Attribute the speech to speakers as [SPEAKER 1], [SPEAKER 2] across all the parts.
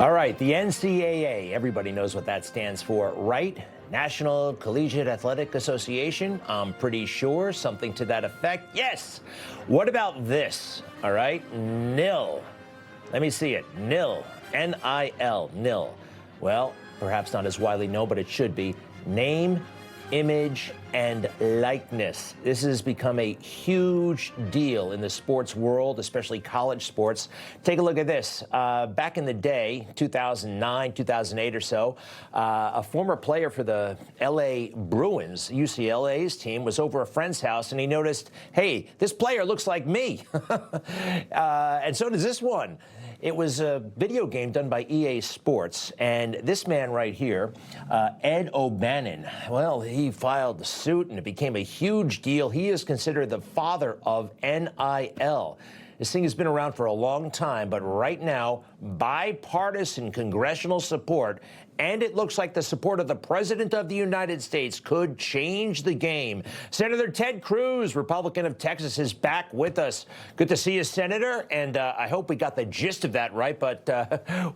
[SPEAKER 1] All right, the NCAA, everybody knows what that stands for, right? National Collegiate Athletic Association, I'm pretty sure, something to that effect. Yes! What about this, all right? NIL. Let me see it. NIL. N-I-L. NIL. Well, perhaps not as widely known, but it should be. Name, image, and likeness. This has become a huge deal in the sports world, especially college sports. Take a look at this. Back in the day, 2009, 2008 or so, a former player for the LA Bruins, UCLA's team, was over a friend's house and he noticed, hey, this player looks like me. And so does this one. It was a video game done by EA Sports, and this man right here, Ed O'Bannon, well, he filed the suit, and it became a huge deal. He is considered the father of NIL. This thing has been around for a long time, but right now, bipartisan congressional support, and it looks like the support of the President of the United States could change the game. Senator Ted Cruz, Republican of Texas, is back with us. Good to see you, Senator, and I hope we got the gist of that right, but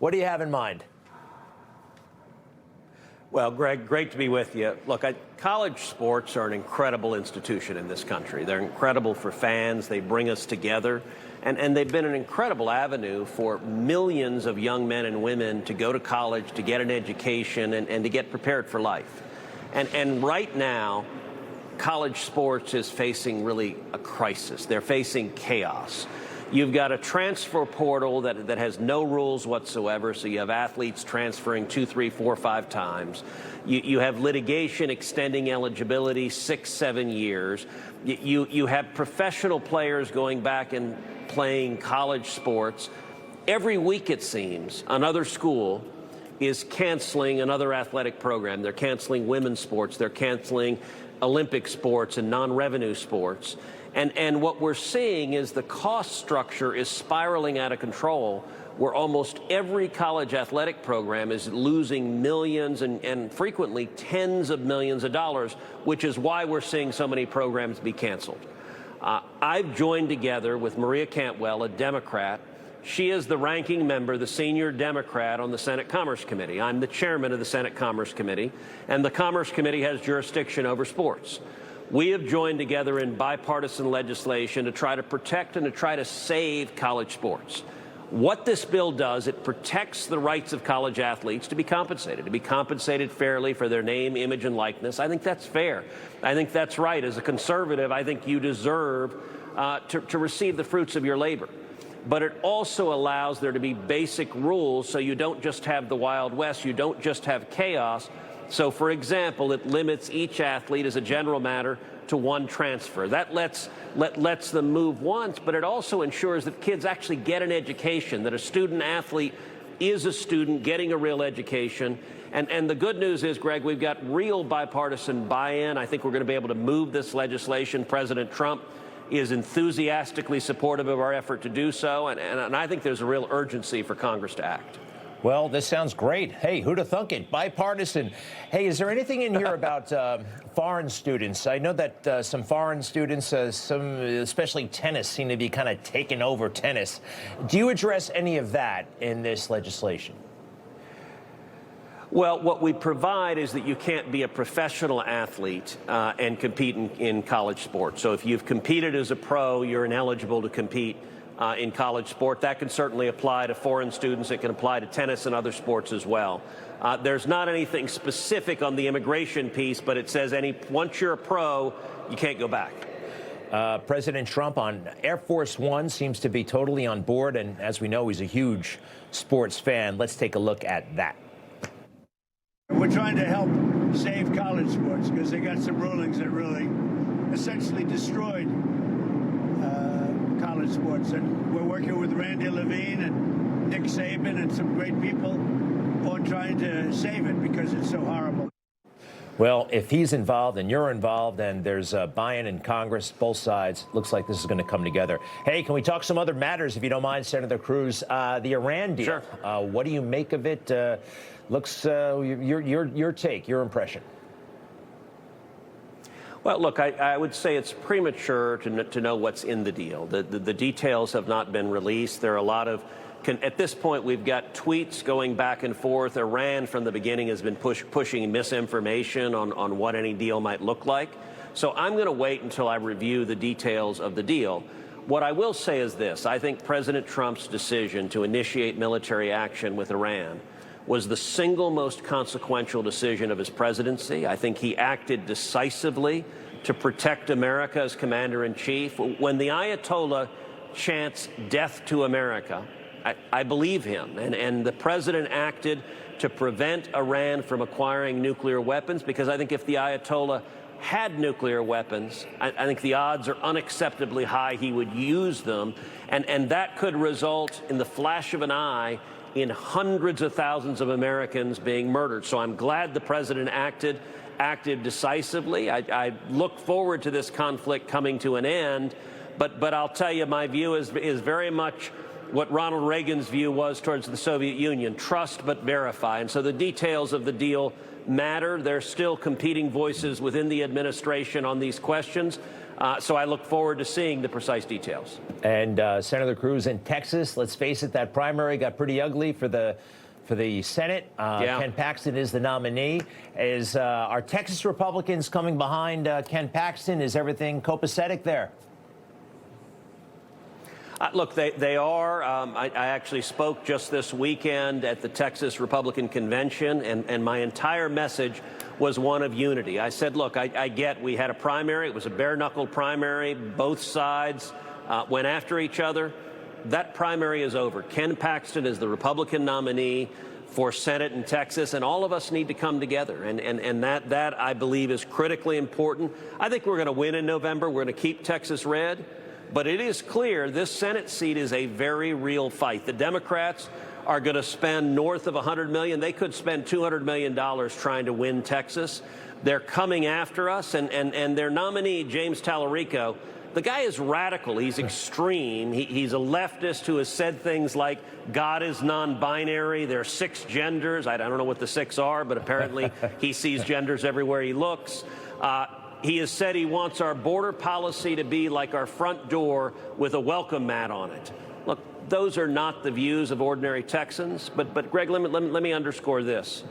[SPEAKER 1] what do you have in mind?
[SPEAKER 2] Well, Greg, great to be with you. Look, college sports are an incredible institution in this country. They're incredible for fans. They bring us together. And they've been an incredible avenue for millions of young men and women to go to college, to get an education, and to get prepared for life. And right now, college sports is facing really a crisis. They're facing chaos. You've got a transfer portal that has no rules whatsoever, so you have athletes transferring 2, 3, 4, 5 times. You have litigation extending eligibility 6, 7 years. You have professional players going back and playing college sports. Every week, it seems, another school is canceling another athletic program. They're canceling women's sports. They're canceling Olympic sports and non-revenue sports. And what we're seeing is the cost structure is spiraling out of control, where almost every college athletic program is losing millions and frequently tens of millions of dollars, which is why we're seeing so many programs be canceled. I've joined together with Maria Cantwell, a Democrat. She is the ranking member, the senior Democrat on the Senate Commerce Committee. I'm the chairman of the Senate Commerce Committee, and the Commerce Committee has jurisdiction over sports. We have joined together in bipartisan legislation to try to protect and to try to save college sports. What this bill does, it protects the rights of college athletes to be compensated fairly for their name, image, and likeness. I think that's fair. I think that's right. As a conservative, I think you deserve to receive the fruits of your labor. But it also allows there to be basic rules so you don't just have the Wild West, you don't just have chaos. So, for example, it limits each athlete as a general matter to one transfer. That lets them move once, but it also ensures that kids actually get an education, that a student athlete is a student getting a real education. And the good news is, Greg, we've got real bipartisan buy-in. I think we're going to be able to move this legislation. President Trump is enthusiastically supportive of our effort to do so, and I think there's a real urgency for Congress to act.
[SPEAKER 1] Well, this sounds great. Hey, who'd have thunk it? Bipartisan. Hey, is there anything in here about foreign students? I know that some foreign students, especially tennis, seem to be kind of taking over tennis. Do you address any of that in this legislation?
[SPEAKER 2] Well, what we provide is that you can't be a professional athlete and compete in college sports. So if you've competed as a pro, you're ineligible to compete in college sport. That can certainly apply to foreign students. It can apply to tennis and other sports as well. There's not anything specific on the immigration piece, but it says once you're a pro, you can't go back.
[SPEAKER 1] President Trump on Air Force One seems to be totally on board, and as we know, he's a huge sports fan. Let's take a look at that.
[SPEAKER 3] We're trying to help save college sports because they got some rulings that really essentially destroyed college sports, and we're working with Randy Levine and Nick Saban and some great people on trying to save it because it's so horrible.
[SPEAKER 1] Well, if he's involved and you're involved and there's a buy-in in Congress, both sides, looks like this is going to come together. Hey, can we talk some other matters, if you don't mind, Senator Cruz? The Iran deal.
[SPEAKER 2] Sure.
[SPEAKER 1] What do you make of it? Your take, your impression.
[SPEAKER 2] Well, look, I would say it's premature to know what's in the deal. The details have not been released. There are a lot of At this point, we've got tweets going back and forth. Iran, from the beginning, has been pushing misinformation on what any deal might look like. So I'm going to wait until I review the details of the deal. What I will say is this. I think President Trump's decision to initiate military action with Iran was the single most consequential decision of his presidency. I think he acted decisively to protect America as commander-in-chief. When the Ayatollah chants death to America, I believe him. And the president acted to prevent Iran from acquiring nuclear weapons, because I think if the Ayatollah had nuclear weapons, I think the odds are unacceptably high he would use them. And that could result in the flash of an eye in hundreds of thousands of Americans being murdered. So I'm glad the president acted decisively. I look forward to this conflict coming to an end. But I'll tell you, my view is very much what Ronald Reagan's view was towards the Soviet Union: trust but verify. And so the details of the deal matter. There's still competing voices within the administration on these questions. So I look forward to seeing the precise details.
[SPEAKER 1] And Senator Cruz in Texas, let's face it, that primary got pretty ugly for the Senate. Ken Paxton is the nominee. Are Texas Republicans coming behind Ken Paxton? Is everything copacetic there?
[SPEAKER 2] Look, they are. I actually spoke just this weekend at the Texas Republican Convention, and my entire message was one of unity. I said, look, I get we had a primary. It was a bare-knuckle primary. Both sides went after each other. That primary is over. Ken Paxton is the Republican nominee for Senate in Texas, and all of us need to come together. And that, I believe, is critically important. I think we're going to win in November. We're going to keep Texas red. But it is clear this Senate seat is a very real fight. The Democrats are going to spend north of $100 million. They could spend $200 million trying to win Texas. They're coming after us, and their nominee, James Tallarico, the guy is radical. He's extreme. He's a leftist who has said things like God is non-binary. There are 6 genders. I don't know what the 6 are, but apparently he sees genders everywhere he looks. He has said he wants our border policy to be like our front door with a welcome mat on it. Look, those are not the views of ordinary Texans. But Greg, let me underscore this.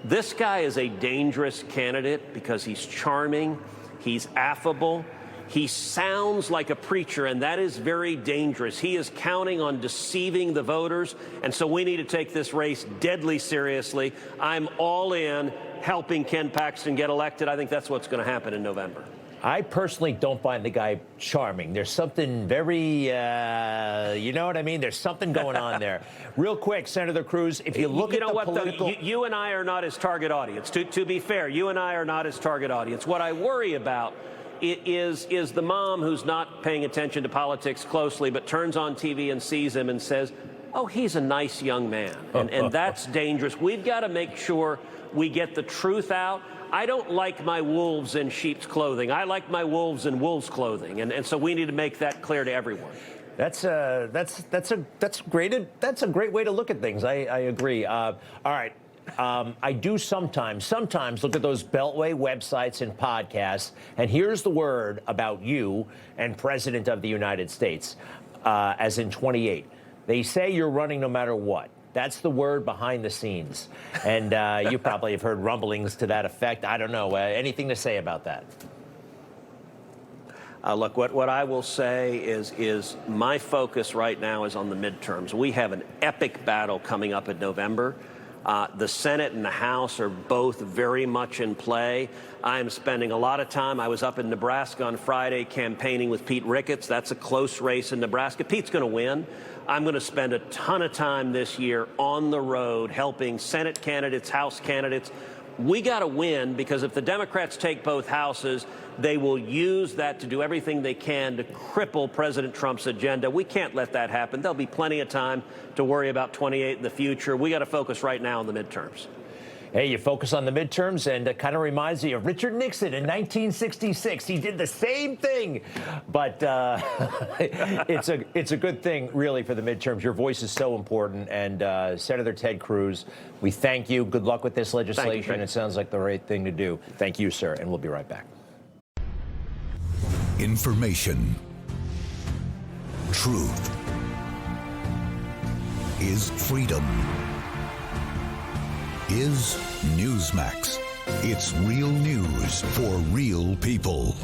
[SPEAKER 2] This guy is a dangerous candidate because he's charming, he's affable, he sounds like a preacher, and that is very dangerous. He is counting on deceiving the voters, and so we need to take this race deadly seriously. I'm all in helping Ken Paxton get elected. I think that's what's going to happen in November.
[SPEAKER 1] I personally don't find the guy charming. There's something very, you know what I mean? There's something going on there. Real quick, Senator Cruz, if you look at the political...
[SPEAKER 2] You and I are not his target audience. To be fair, you and I are not his target audience. What I worry about is the mom who's not paying attention to politics closely but turns on TV and sees him and says, oh, he's a nice young man. And that's dangerous. We've got to make sure we get the truth out. I don't like my wolves in sheep's clothing. I like my wolves in wolves' clothing. And so we need to make that clear to everyone.
[SPEAKER 1] That's a great way to look at things. I agree. All right. I do sometimes look at those Beltway websites and podcasts, and here's the word about you and President of the United States, as in 28. They say you're running no matter what. That's the word behind the scenes. And you probably have heard rumblings to that effect. I don't know. Anything to say about that?
[SPEAKER 2] Look, what I will say is my focus right now is on the midterms. We have an epic battle coming up in November. The Senate and the House are both very much in play. I am spending a lot of time. I was up in Nebraska on Friday campaigning with Pete Ricketts. That's a close race in Nebraska. Pete's going to win. I'm going to spend a ton of time this year on the road helping Senate candidates, House candidates. We got to win, because if the Democrats take both houses, they will use that to do everything they can to cripple President Trump's agenda. We can't let that happen. There'll be plenty of time to worry about 28 in the future. We got to focus right now on the midterms.
[SPEAKER 1] Hey, you focus on the midterms, and it kind of reminds me of Richard Nixon in 1966. He did the same thing, but it's a good thing, really, for the midterms. Your voice is so important, and Senator Ted Cruz, we thank you. Good luck with this legislation. It sounds like the right thing to do. Thank you, sir, and we'll be right back.
[SPEAKER 4] Information. Truth. is freedom. Is Newsmax. It's real news for real people.